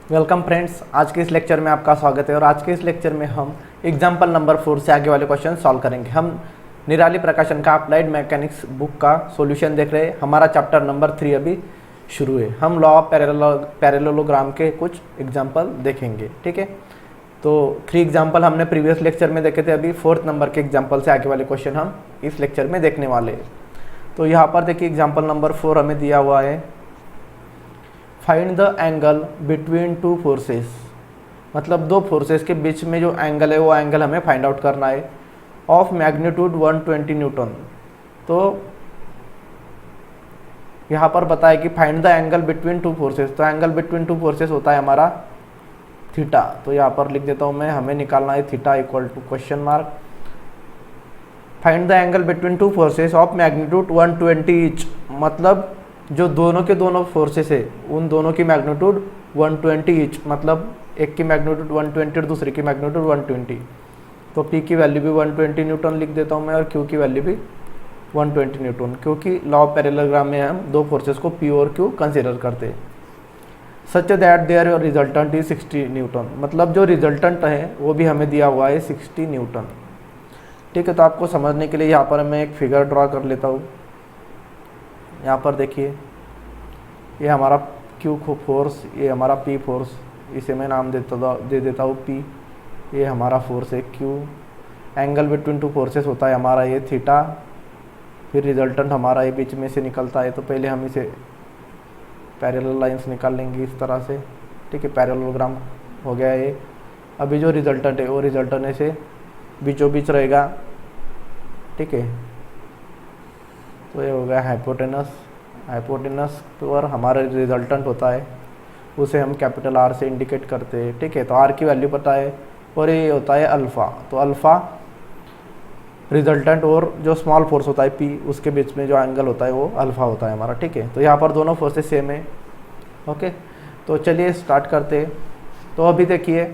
Welcome friends, आज के इस लेक्चर में आपका स्वागत है। और आज के इस लेक्चर में हम एग्जाम्पल नंबर 4 से आगे वाले क्वेश्चन सॉल्व करेंगे। हम निराली प्रकाशन का अप्लाइड मैकेनिक्स बुक का सॉल्यूशन देख रहे हैं। हमारा चैप्टर नंबर 3 अभी शुरू है। हम लॉ ऑफ पैरेललोग्राम के कुछ एग्जाम्पल देखेंगे, ठीक है। तो 3 एग्जाम्पल हमने प्रीवियस लेक्चर में देखे थे। अभी 4th नंबर के एग्जाम्पल से आगे वाले क्वेश्चन हम इस लेक्चर में देखने वाले हैं। तो यहाँ पर देखिए एग्जाम्पल नंबर 4 हमें दिया हुआ है, find the angle between two forces. मतलब दो फोर्सेस के बीच में जो एंगल है वो एंगल हमें फाइंड आउट करना है, ऑफ मैग्नीट्यूड 120 न्यूटन। तो यहाँ पर बताया कि find the angle between two forces. तो एंगल बिटवीन टू फोर्सेस होता है हमारा थीटा। तो यहाँ पर लिख देता हूँ मैं, हमें निकालना है theta equal to question mark. Find the angle between two forces of magnitude 120 each. मतलब जो दोनों के दोनों फोर्सेस है उन दोनों की मैग्नीट्यूड 120 ईच, मतलब एक की मैग्नीट्यूड 120 और दूसरी की मैग्नीट्यूड 120। तो P की वैल्यू भी 120 न्यूटन लिख देता हूँ मैं, और Q की वैल्यू भी 120 न्यूटन, क्योंकि लॉ ऑफ पैरेललोग्राम में हम दो फोर्सेस को P और Q कंसिडर करते हैं। Such that their resultant is 60 newton. मतलब जो रिजल्टेंट है वो भी हमें दिया हुआ है 60 न्यूटन, ठीक है। तो आपको समझने के लिए यहाँ पर मैं एक फिगर ड्रॉ कर लेता हूँ। यहाँ पर देखिए, ये हमारा Q फोर्स, ये हमारा P फोर्स, इसे मैं नाम दे देता हूँ P। ये हमारा फोर्स है Q। Angle between two forces होता है हमारा ये थीटा। फिर रिजल्टेंट हमारा ये बीच में से निकलता है। तो पहले हम इसे पैरेलल लाइंस निकाल लेंगे इस तरह से, ठीक है। पैरेललोग्राम हो गया ये। अभी जो रिजल्टेंट है वो रिजल्टेंट ऐसे बीचों बीच रहेगा, ठीक है। तो ये हो गया हाइपोटेनस पर हमारा रिजल्टेंट होता है, उसे हम कैपिटल R से इंडिकेट करते हैं, ठीक है। तो R की वैल्यू पता है, और ये होता है अल्फ़ा। तो अल्फ़ा रिजल्टेंट और जो स्मॉल फोर्स होता है P, उसके बीच में जो एंगल होता है वो अल्फ़ा होता है हमारा, ठीक है। तो यहाँ पर दोनों फोर्सेस सेम है, ओके। तो चलिए स्टार्ट करते हैं। तो अभी देखिए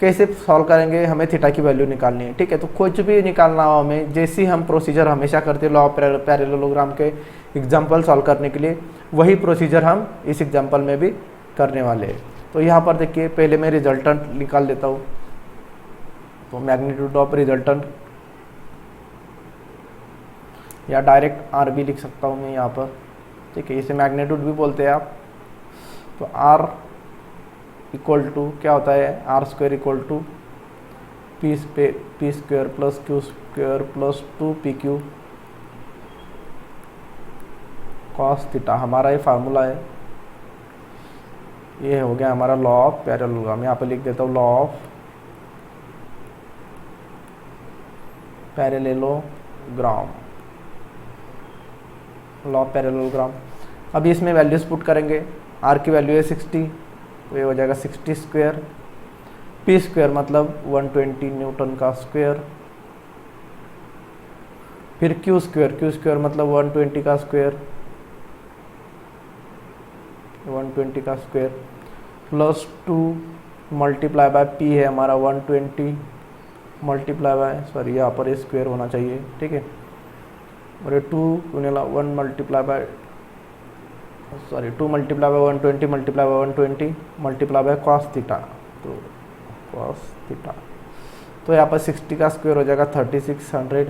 कैसे सॉल्व करेंगे, हमें थीटा की वैल्यू निकालनी है, ठीक है। तो कुछ भी निकालना हो हमें, जैसी हम प्रोसीजर हमेशा करते हैं लॉ ऑफ पैरेललोग्राम के एग्जाम्पल सॉल्व करने के लिए, वही प्रोसीजर हम इस एग्जाम्पल में भी करने वाले हैं। तो यहाँ पर देखिए पहले मैं रिजल्टेंट निकाल देता हूँ। तो मैग्नीट्यूड ऑफ रिजल्टेंट, या डायरेक्ट R भी लिख सकता हूँ मैं यहाँ पर, ठीक है। इसे मैग्नीट्यूड भी बोलते हैं आप। तो R इक्वल टू क्या होता है, R square equal to P square plus Q square plus 2PQ cos theta. हमारा ये फार्मूला है। ये हो गया हमारा लॉ ऑफ पैरेललोग्राम। यहाँ पे लिख देता हूँ law of parallelogram, law of parallelogram. अभी इसमें वैल्यूज पुट करेंगे। R की वैल्यू है 60, तो ये हो जाएगा 60 स्क्वायर। P स्क्वायर मतलब 120 न्यूटन का स्क्वायर। फिर Q स्क्वायर मतलब 120 का स्क्वायर, 120 का square plus 2 multiply bye P है हमारा 120 मल्टीप्लाई बाय, सॉरी यहाँ पर स्क्वायर होना चाहिए, ठीक है। और ये 1 multiply by 120 multiply by 120 multiply by cos theta. तो कॉस थीटा, तो यहाँ पर 60 का स्क्वायर हो जाएगा 3600,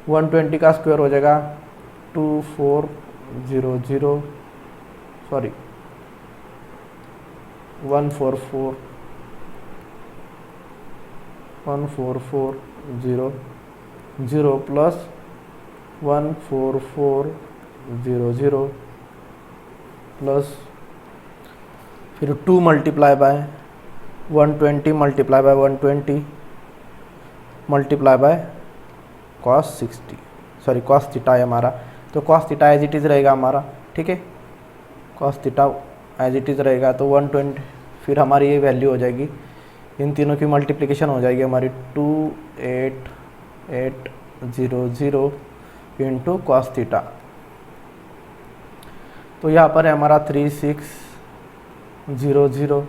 120 का स्क्वायर हो जाएगा 2400, सॉरी 14400 प्लस 14400 प्लस फिर 2 multiply by 120 multiply by 120 multiply by cos 60, sorry cos theta है हमारा। तो cos theta as it is रहेगा हमारा, ठीक है। Cos theta as it is रहेगा। तो 120, फिर हमारी ये वैल्यू हो जाएगी, इन तीनों की मल्टीप्लिकेशन हो जाएगी हमारी 28800 इंटू कॉस थीटा। तो यहाँ पर है हमारा 3600।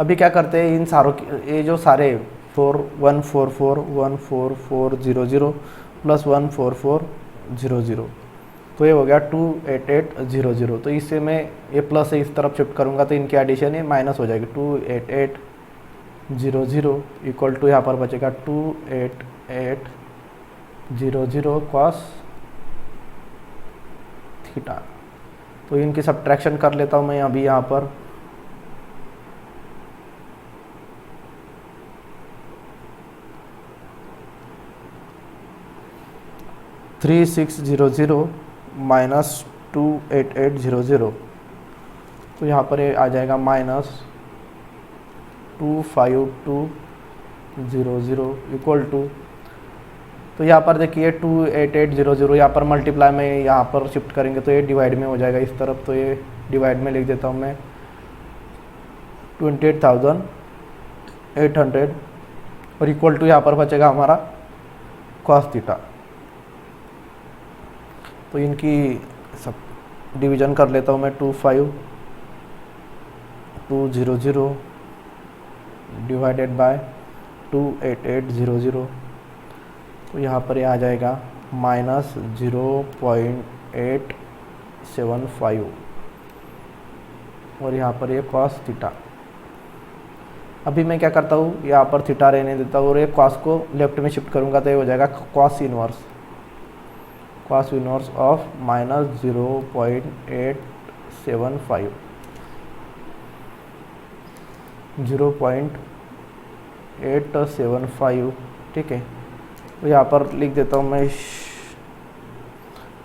अभी क्या करते हैं, इन सारों की, ये जो सारे 14400 प्लस 14400, तो ये हो गया 28800। तो इससे मैं ये प्लस से इस तरफ शिफ्ट करूँगा तो इनकी एडिशन ये माइनस हो जाएगी। 28800 इक्वल टू यहाँ पर बचेगा 28800 कॉस थीटा। तो इनकी सब्ट्रैक्शन कर लेता हूँ मैं अभी यहाँ पर। (3600 माइनस 28800), तो यहाँ पर ये आ जाएगा -25200 इक्वल टू, तो यहाँ पर देखिए 28800 यहाँ पर मल्टीप्लाई में यहाँ पर शिफ्ट करेंगे तो ये डिवाइड में हो जाएगा इस तरफ। तो ये डिवाइड में लिख देता हूँ मैं 28,800 और इक्वल टू यहाँ पर बचेगा हमारा कॉस थीटा। तो इनकी सब डिवीजन कर लेता हूँ मैं। 25200 डिवाइडेड बाय 28800, तो यहाँ पर ये आ जाएगा -0.875 और यहाँ पर ये कॉस थीटा। अभी मैं क्या करता हूँ, यहाँ पर थीटा रहने देता हूँ और ये कॉस को लेफ्ट में शिफ्ट करूँगा तो ये हो जाएगा कॉस इनवर्स ऑफ -0.875 0.875, ठीक है। तो यहाँ पर लिख देता हूँ मैं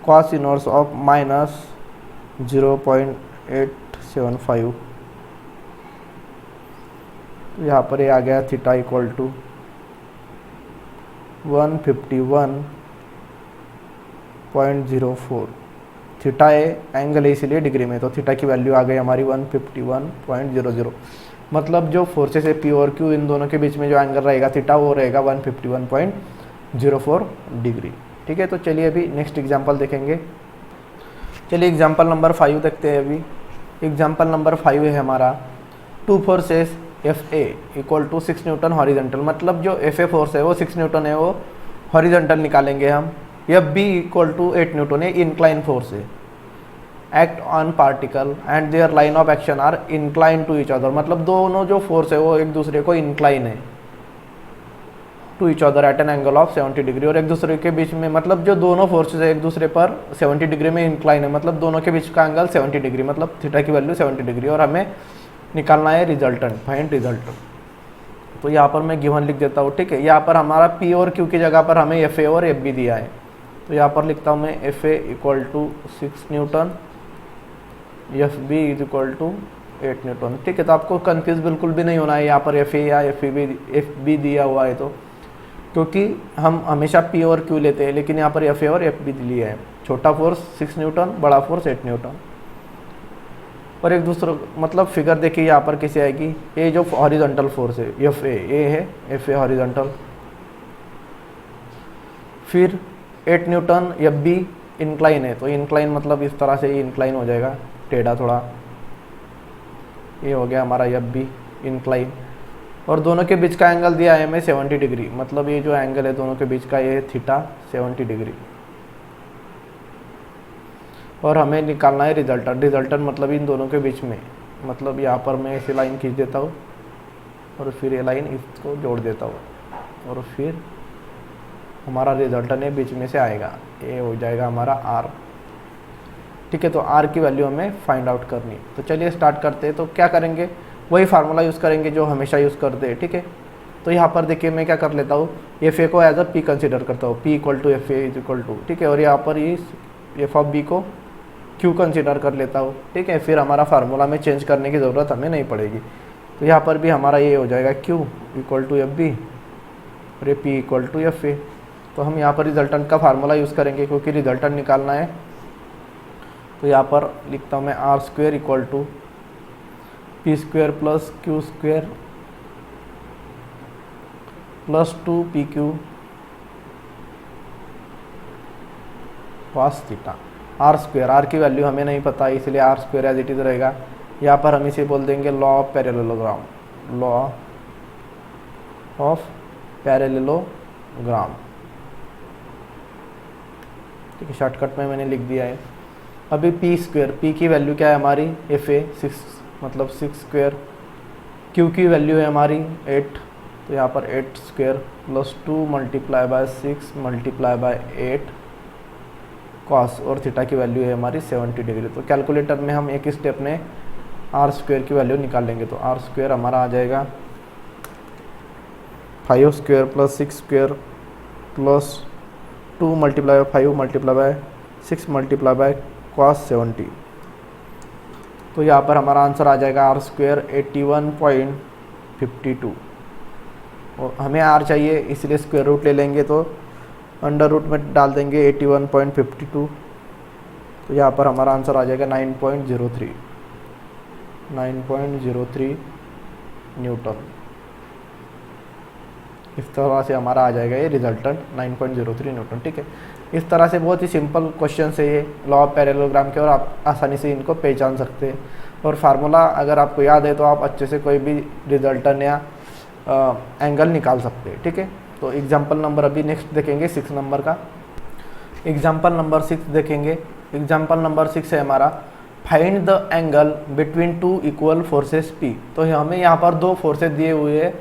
कॉस इनवर्स ऑफ -0.875। तो यहाँ पर ये आ गया थीटा इक्वल टू 151.04। थीटा है एंगल है इसीलिए डिग्री में, तो थीटा की वैल्यू आ गई हमारी 151.00। मतलब जो फोर्सेस है पी और क्यू, इन दोनों के बीच में जो एंगल रहेगा थीटा वो रहेगा 151.04 डिग्री, ठीक है। तो चलिए अभी नेक्स्ट एग्जांपल देखेंगे। चलिए एग्जांपल नंबर 5 देखते हैं। अभी एग्जांपल नंबर 5 है हमारा 2 forces F A equal to 6 newton horizontal. मतलब जो एफ ए फोर्स है वो 6 न्यूटन है, वो हॉरिजेंटल निकालेंगे हम। F B equal to 8 newton है, इंक्लाइन फोर्स है। Act on particle and their line of action are incline to each other. मतलब दोनों जो फोर्स है वो एक दूसरे को इंक्लाइन है to each other at an angle of 70 degree. और एक दूसरे के बीच में, मतलब जो दोनों फोर्सेस है एक दूसरे पर 70 डिग्री में इंक्लाइन है, मतलब दोनों के बीच का एंगल 70 डिग्री, मतलब थीटा की वैल्यू 70 डिग्री। और हमें निकालना है रिजल्टेंट, फाइंड रिजल्टेंट। तो यहाँ पर मैं गिवन लिख देता हूँ, ठीक है। यहाँ पर हमारा पी और क्यू की जगह पर हमें एफ ए और एफ बी दिया है। तो यहाँ पर लिखता हूँ मैं F A equal to 6 newton, F B is equal to 8 newton, ठीक है। तो आपको कंफ्यूज बिल्कुल भी नहीं होना है यहाँ पर एफ ए या एफ बी दिया हुआ है, तो क्योंकि हम हमेशा पी और क्यू लेते हैं, लेकिन यहाँ पर एफ ए और एफ बी लिया है। छोटा फोर्स 6 न्यूटन, बड़ा फोर्स 8 न्यूटन। और एक दूसरा मतलब फिगर देखिए यहाँ पर कैसे आएगी। ये जो हॉरिजॉन्टल फोर्स है एफ ए है, एफ ए हॉरिजॉन्टल। फिर 8 न्यूटन एफ बी इंक्लाइन है, तो इंक्लाइन मतलब इस तरह से इंक्लाइन हो जाएगा, टेढ़ा थोड़ा। ये हो गया हमारा एफ बी इंक्लाइन। और दोनों के बीच का एंगल दिया है हमें 70 डिग्री, मतलब ये जो एंगल है दोनों के बीच का ये थीटा 70 डिग्री। और हमें निकालना है रिजल्टेंट। रिजल्टेंट मतलब इन दोनों के बीच में, मतलब यहाँ पर मैं ऐसे लाइन खींच देता हूँ और फिर ये लाइन इसको जोड़ देता हूँ और फिर हमारा रिजल्टेंट है बीच में से आएगा, ये हो जाएगा हमारा आर, ठीक है। तो आर की वैल्यू हमें फाइंड आउट करनी। तो चलिए स्टार्ट करते हैं। तो क्या करेंगे, वही फार्मूला यूज़ करेंगे जो हमेशा यूज़ करते हैं, ठीक है। तो यहाँ पर देखिए मैं क्या कर लेता हूँ, एफ ए को एज अ पी कंसिडर करता हूँ, P equal to F A is equal to, ठीक है। और यहाँ पर इस एफ ऑफ बी को क्यू कंसिडर कर लेता हूँ, ठीक है। फिर हमारा फार्मूला में चेंज करने की ज़रूरत हमें नहीं पड़ेगी। तो यहाँ पर भी हमारा ये हो जाएगा Q equal to F B और ये P equal to F A. तो हम यहाँ पर रिजल्टेंट का फार्मूला यूज़ करेंगे क्योंकि रिजल्टेंट निकालना है। तो यहाँ पर लिखता हूँ मैं R square equal to P square plus Q square plus 2 P Q cos theta. R square, R की वैल्यू हमें नहीं पता इसलिए R square as it is रहेगा। यहाँ पर हम इसे बोल देंगे law of parallelogram, law of parallelogram. ठीक है, शॉर्टकट में मैंने लिख दिया है। अभी पी स्क्वेयर, पी की वैल्यू क्या है हमारी, एफ ए 6 मतलब 6 स्क्वेयर, क्यू की वैल्यू है हमारी 8, तो यहाँ पर 8 square plus 2 multiply bye 6 multiply by 8 cos, और थीटा की वैल्यू है हमारी 70 डिग्री। तो कैलकुलेटर में हम एक स्टेप में आर स्क्वेयर की वैल्यू निकाल लेंगे। तो आर स्क्वेयर हमारा आ जाएगा 5 square plus 6 square plus 2 multiply bye 5 multiply by 6 multiply by cos 70। तो यहाँ पर हमारा आंसर आ जाएगा आर स्क्वेयर 81.52, और हमें आर चाहिए इसलिए स्क्वायर रूट ले लेंगे, तो अंडर रूट में डाल देंगे 81.52, तो यहाँ पर हमारा आंसर आ जाएगा 9.03 न्यूटन। इस तरह से हमारा आ जाएगा ये रिजल्टेंट 9.03 न्यूटन। ठीक है, इस तरह से बहुत ही सिंपल क्वेश्चन है ये लॉ ऑफ पैरेललोग्राम के, और आप आसानी से इनको पहचान सकते हैं। और फार्मूला अगर आपको याद है तो आप अच्छे से कोई भी रिजल्टेंट या एंगल निकाल सकते हैं। ठीक है, तो एग्जाम्पल नंबर अभी नेक्स्ट देखेंगे 6 नंबर का। एग्जाम्पल नंबर 6 देखेंगे। एग्जाम्पल नंबर 6 है हमारा find the angle between two equal forces P. तो हमें यहाँ पर दो फोर्सेस दिए हुए हैं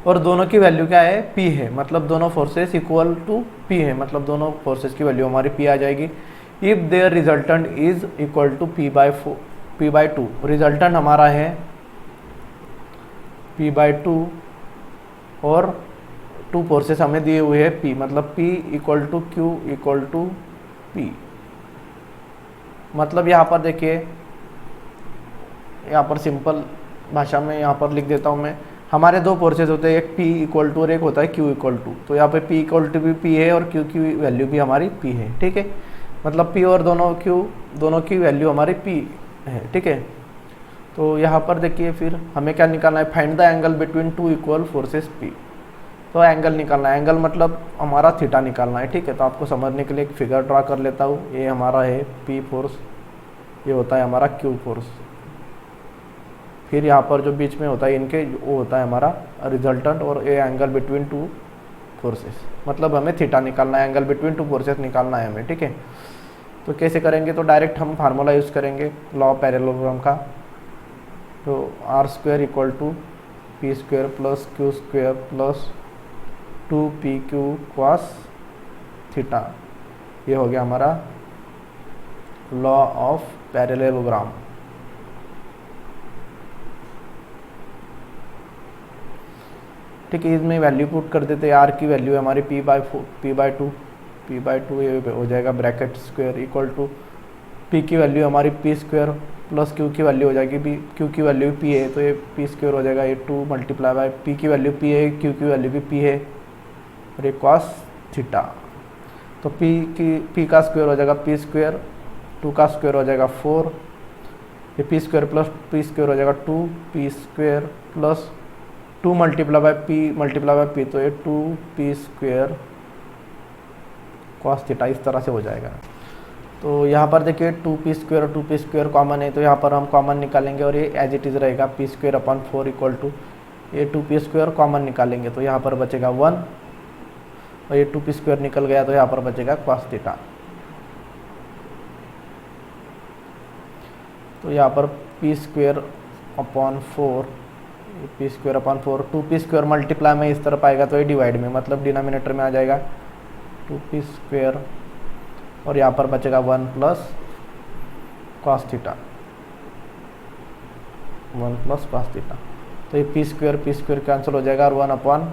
और दोनों की वैल्यू क्या है, पी है, मतलब दोनों फोर्सेस इक्वल टू पी है, मतलब दोनों फोर्सेस की वैल्यू हमारी पी आ जाएगी। If their resultant is equal to P by two, resultant हमारा है पी बाई टू और टू फोर्सेस हमें दिए हुए हैं पी, मतलब P equal to Q equal to P. मतलब यहाँ पर देखिए, यहाँ पर सिंपल भाषा में यहाँ पर लिख देता हूँ मैं, हमारे दो फोर्सेस होते हैं, एक पी इक्वल टू और एक होता है क्यू इक्वल टू। तो यहाँ पे पी इक्वल टू भी पी है और क्यू की वैल्यू भी हमारी पी है। ठीक है, मतलब पी और दोनों की वैल्यू हमारी पी है। ठीक है, तो यहाँ पर देखिए फिर हमें क्या निकालना है, find the angle between two equal forces P. तो एंगल निकालना है, एंगल मतलब हमारा थीटा निकालना है। ठीक है, तो आपको समझने के लिए एक फिगर ड्रा कर लेता हूँ। ये हमारा है पी फोर्स, ये होता है हमारा क्यू फोर्स, फिर यहाँ पर जो बीच में होता है इनके वो होता है हमारा रिजल्टेंट, और ये एंगल बिटवीन टू फोर्सेस, मतलब हमें थीटा निकालना है, एंगल बिटवीन टू फोर्सेस निकालना है हमें। ठीक है, तो कैसे करेंगे, तो डायरेक्ट हम फार्मूला यूज़ करेंगे लॉ ऑफ पैरेललोग्राम का। तो R square equal to P square plus Q square plus 2pq cos theta, ये हो गया हमारा लॉ ऑफ पैरेललोग्राम। ठीक है, इसमें वैल्यू पुट कर देते हैं। आर की वैल्यू है हमारी पी बाई टू ये हो जाएगा bracket square equal to P की वैल्यू हमारी पी स्क्वायर प्लस क्यू की वैल्यू हो जाएगी पी, क्यू की वैल्यू पी है तो ये पी स्क्वायर हो जाएगा, ये 2 मल्टीप्लाई बाय पी की वैल्यू पी है, क्यू की वैल्यू भी पी है, और ये कॉस थीटा। तो पी का स्क्वायर हो जाएगा पी स्क्वायर, 2 का स्क्वायर हो जाएगा 4, ये P square plus P square हो जाएगा 2 P square plus 2 multiply by P, तो ये 2 पी स्क्वायर कॉस थीटा, इस तरह से हो जाएगा। तो यहाँ पर देखिए 2 पी स्क्वायर कॉमन है, तो यहाँ पर हम कॉमन निकालेंगे और ये एज इट इज़ रहेगा P square upon 4 equal to ये 2 पी स्क्वायर कॉमन निकालेंगे, तो यहाँ पर बचेगा 1, और ये 2 पी स्क्वायर निकल गया तो यहाँ पर बचेगा कॉस थीटा। तो यहाँ पर P square upon 4, 2 P square multiply में इस तरफ आएगा तो ये डिवाइड में, मतलब डिनोमिनेटर में आ जाएगा 2 पी स्क्वायर, और यहाँ पर बचेगा 1 plus cos theta, 1 plus cos theta. तो ये पी स्क्वायर कैंसिल हो जाएगा और 1 अपॉन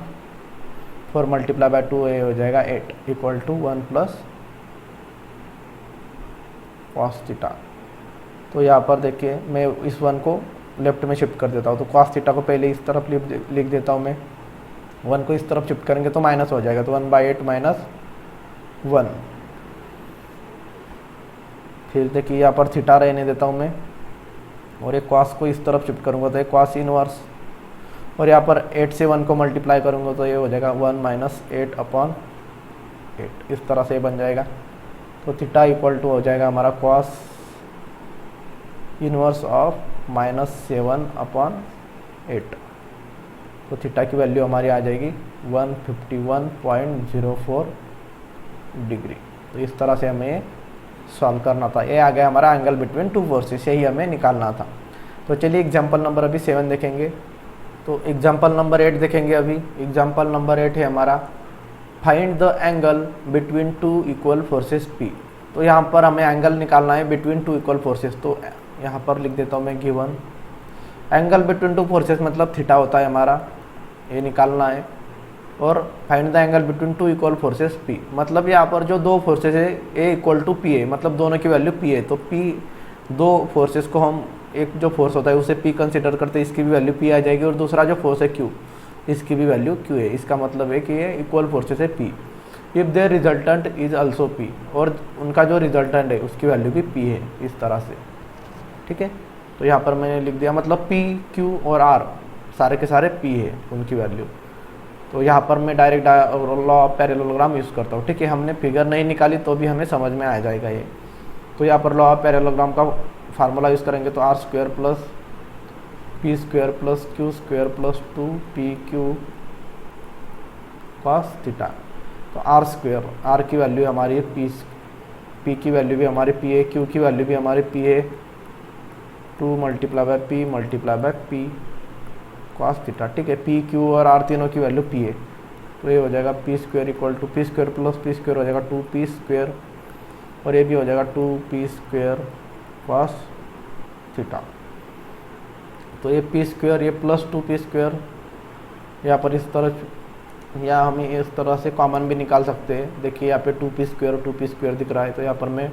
4 मल्टीप्लाई बाय 2 ये हो जाएगा 8 equal to 1 plus cos theta. तो यहाँ पर देखिए मैं इस 1 को लेफ्ट में शिफ्ट कर देता हूँ, तो कॉस थीटा को पहले इस तरफ लिख देता हूँ मैं, 1 को इस तरफ शिफ्ट करेंगे तो माइनस हो जाएगा, तो 1/8 माइनस 1। फिर देखिए यहाँ पर थीटा रहने देता हूँ मैं, और एक कॉस को इस तरफ शिफ्ट करूँगा तो एक कॉस इनवर्स, और यहाँ पर 8 से 1 को मल्टीप्लाई करूँगा तो ये हो जाएगा 1 माइनस 8 अपॉन 8, इस तरह से बन जाएगा। तो थीटा इक्वल टू हो जाएगा हमारा कॉस इनवर्स ऑफ -7 अपॉन 8। तो थीटा की वैल्यू हमारी आ जाएगी 151.04 डिग्री। तो इस तरह से हमें सॉल्व करना था। ये आ गया हमारा एंगल बिटवीन टू फोर्सेस, यही हमें निकालना था। तो चलिए एग्जाम्पल नंबर अभी 7 देखेंगे। तो एग्जाम्पल नंबर 8 देखेंगे अभी। एग्जाम्पल नंबर 8 है हमारा find the angle between two equal forces P. तो यहाँ पर हमें एंगल निकालना है बिटवीन टू इक्वल फोर्सेस। तो यहाँ पर लिख देता हूँ मैं given angle between two forces मतलब थीटा होता है हमारा, ये निकालना है। और find the angle between two equal forces P मतलब यहाँ पर जो दो फोर्सेस है ए इक्वल टू पी है, मतलब दोनों की वैल्यू पी है। तो पी दो फोर्सेस को हम, एक जो फोर्स होता है उसे पी कंसिडर करते हैं, इसकी भी वैल्यू पी आ जाएगी। और दूसरा जो फोर्स है क्यू, इसकी भी वैल्यू क्यू है। इसका मतलब है कि ये इक्वल फोर्सेस है P if their resultant is also P, और उनका जो रिजल्टेंट है उसकी वैल्यू भी पी है, इस तरह से। ठीक है, तो यहाँ पर मैंने लिख दिया मतलब पी क्यू और आर सारे के सारे पी है उनकी वैल्यू। तो यहाँ पर मैं direct law of parallelogram use करता हूँ। ठीक है, हमने फिगर नहीं निकाली तो भी हमें समझ में आ जाएगा ये। तो यहाँ पर लॉ ऑफ पैरेललोग्राम का फार्मूला यूज़ करेंगे तो R square plus P square plus Q square plus 2pq cos theta. तो आर स्क्वायर, आर की वैल्यू हमारी है पी की वैल्यू भी हमारी पी है, क्यू की वैल्यू भी हमारी पी है, 2 multiply by P cos theta. ठीक है, पी क्यू और आर तीनों की वैल्यू पी है। तो ये हो जाएगा P square equal to P square plus P square हो जाएगा 2p स्क्वायर, और ये भी हो जाएगा 2p स्क्वायर कॉस थीटा। तो ये पी स्क्वायर ये प्लस 2p स्क्वायर, यहाँ पर इस तरह, या हम इस तरह से कॉमन भी निकाल सकते हैं। देखिए यहाँ पे 2p स्क्वायर दिख रहा है, तो यहाँ पर मैं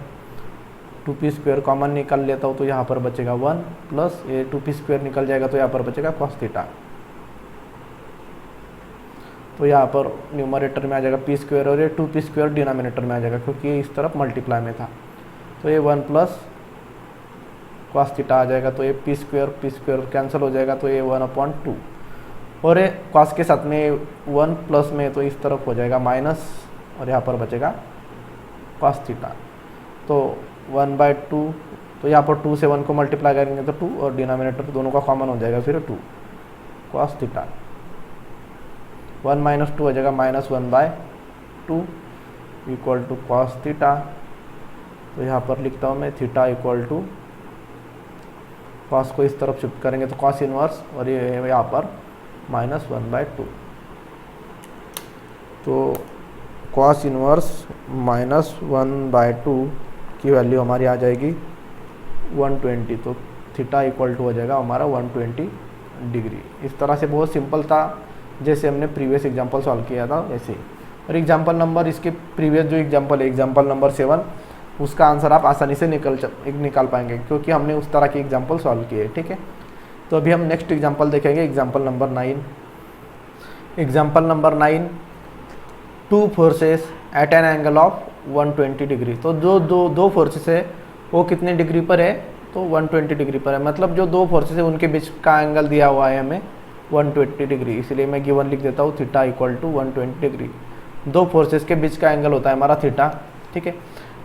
2p स्क्वायर कॉमन निकाल लेता हूँ। तो यहाँ पर बचेगा 1 प्लस ये 2p स्क्वायर निकल जाएगा, तो यहाँ पर बचेगा कॉस थीटा। तो यहाँ पर न्यूमरेटर में आ जाएगा पी स्क्वायर और ये 2p स्क्वायर डिनोमिनेटर में आ जाएगा, क्योंकि ये इस तरफ मल्टीप्लाई में था। तो ये 1 प्लस कॉस थीटा आ जाएगा। तो ये पी स्क्वायर कैंसिल हो जाएगा, तो ये 1/2, और ये कॉस के साथ में 1 प्लस में, तो इस तरफ हो जाएगा माइनस, और यहाँ पर बचेगा कॉस थीटा। तो 1/2, तो यहाँ पर 2 से 1 को मल्टीप्लाई करेंगे तो 2, और डिनोमिनेटर दोनों का कॉमन हो जाएगा फिर 2 कॉस थीटा। 1 - 2 हो जाएगा -1/2 इक्वल टू कॉस थीटा। तो यहाँ पर लिखता हूँ मैं थीटा इक्वल टू कॉस को इस तरफ शिफ्ट करेंगे तो कॉस इनवर्स, और ये यहाँ पर -1/2। तो कॉस इनवर्स -1/2 की वैल्यू हमारी आ जाएगी 120। तो थीटा इक्वल टू हो जाएगा हमारा 120 डिग्री। इस तरह से बहुत सिंपल था, जैसे हमने प्रीवियस एग्जांपल सॉल्व किया था वैसे ही। और एग्जांपल नंबर, इसके प्रीवियस जो एग्जांपल है एग्जांपल नंबर 7, उसका आंसर आप आसानी से निकाल पाएंगे, क्योंकि हमने उस तरह के एग्जांपल सॉल्व किए। ठीक है, तो अभी हम नेक्स्ट एग्जांपल देखेंगे, example number 9। Example number 9, two forces eight an angle of 120 degree. तो जो दो फोर्सेस है वो कितने डिग्री पर है, तो 120 डिग्री पर है। मतलब जो दो फोर्सेस है उनके बीच का एंगल दिया हुआ है हमें 120 डिग्री, इसलिए मैं गिवन लिख देता हूँ थीटा इक्वल टू 120 डिग्री। दो फोर्सेस के बीच का एंगल होता है हमारा थीटा। ठीक है,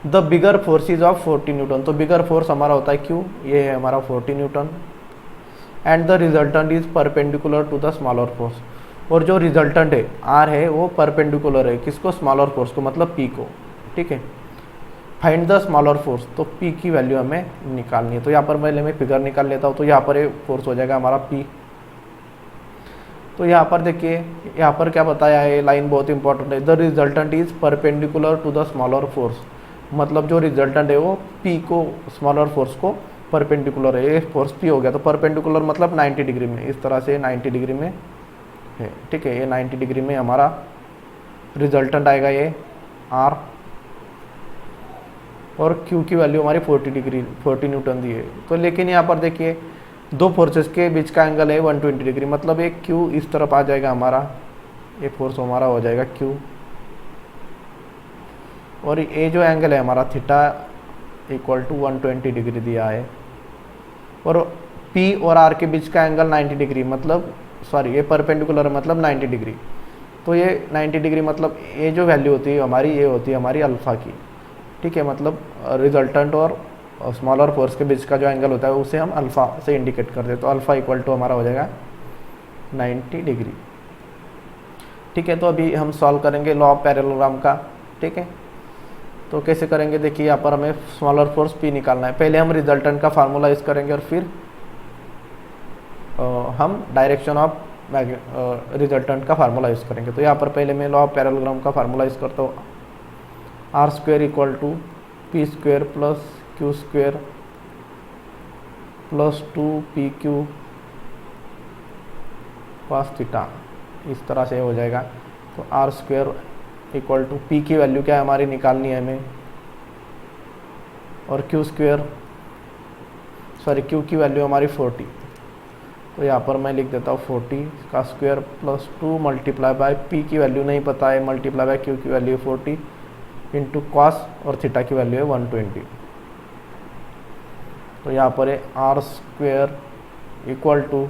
the bigger force is of 40 Newton. तो बिगर फोर्स हमारा होता है क्यू, ये है हमारा 40 newton, and the resultant is perpendicular to the smaller force. और जो रिजल्टेंट है आर है वो परपेंडिकुलर है किसको, स्मॉलर फोर्स को, मतलब पी को। ठीक है, फाइंड द स्मॉलर फोर्स, तो पी की वैल्यू हमें निकालनी है। तो यहाँ पर पहले मैं फिगर निकाल लेता हूँ। तो यहाँ पर फोर्स हो जाएगा हमारा पी। तो यहाँ पर देखिए, यहाँ पर क्या बताया है, लाइन बहुत इंपॉर्टेंट है, the resultant is perpendicular to the smaller force. मतलब जो रिजल्टेंट है वो पी को, स्मॉलर फोर्स को परपेंडिकुलर है। ये फोर्स पी हो गया, तो परपेंडिकुलर मतलब 90 डिग्री में, इस तरह से 90 डिग्री में है। ठीक है, ये 90 डिग्री में हमारा रिजल्टेंट आएगा, ये आर, और क्यू की वैल्यू हमारी 40 न्यूटन दी है। तो लेकिन यहाँ पर देखिए दो फोर्सेस के बीच का एंगल है 120 डिग्री, मतलब एक क्यू इस तरफ आ जाएगा हमारा, ये फोर्स हमारा हो जाएगा क्यू, और ये जो एंगल है हमारा थीटा इक्वल टू 120 डिग्री दिया है, और पी और आर के बीच का एंगल 90 डिग्री, मतलब सॉरी ये परपेंडिकुलर मतलब 90 डिग्री। तो ये 90 डिग्री मतलब ये जो वैल्यू होती है हमारी, ये होती है हमारी अल्फ़ा की। ठीक है, मतलब रिजल्टेंट और स्मॉलर फोर्स के बीच का जो एंगल होता है उसे हम अल्फ़ा से इंडिकेट कर दें। तो अल्फ़ा इक्वल टू हमारा हो जाएगा 90 डिग्री। ठीक है, तो अभी हम सॉल्व करेंगे लॉ ऑफ पैरेललोग्राम का। ठीक है, तो कैसे करेंगे, देखिए यहाँ पर हमें स्मॉलर फोर्स P निकालना है। पहले हम रिजल्टेंट का फार्मूला यूज़ करेंगे और फिर हम डायरेक्शन ऑफ रिजल्टेंट का फार्मूला यूज़ करेंगे। तो यहाँ पर पहले मैं लॉ ऑफ पैरेललोग्राम का फार्मूला यूज़ करता हूँ, R square equal to P square plus Q square plus 2pq cos theta, इस तरह से हो जाएगा। तो R square equal to P की वैल्यू क्या है हमारी निकालनी है हमें, और क्यू की वैल्यू हमारी 40। तो यहाँ पर मैं लिख देता हूँ 40 का square plus 2 multiply by P की वैल्यू नहीं पता है, मल्टीप्लाई बाय क्यू की वैल्यू 40 इंटू कॉस और थीटा की वैल्यू है 120। तो यहाँ पर है R square equal to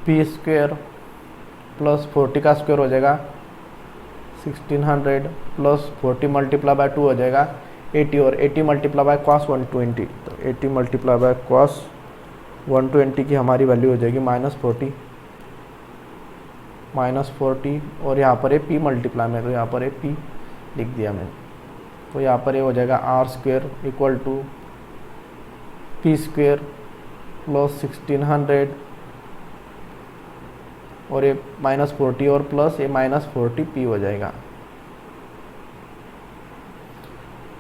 P square plus 40 का स्क्वायर हो जाएगा 1600 प्लस 40 मल्टीप्लाई बाय 2 हो जाएगा 80, और 80 मल्टीप्लाई बाय कॉस 120। तो 80 मल्टीप्लाई बाय कॉस 120 की हमारी वैल्यू हो जाएगी -40 और यहाँ पर है पी मल्टीप्लाई में, तो यहाँ पर है पी लिख दिया मैंने। तो यहाँ पर ये हो जाएगा R square equal to P square plus 1600 और ये -40 और प्लस ये -40 पी हो जाएगा।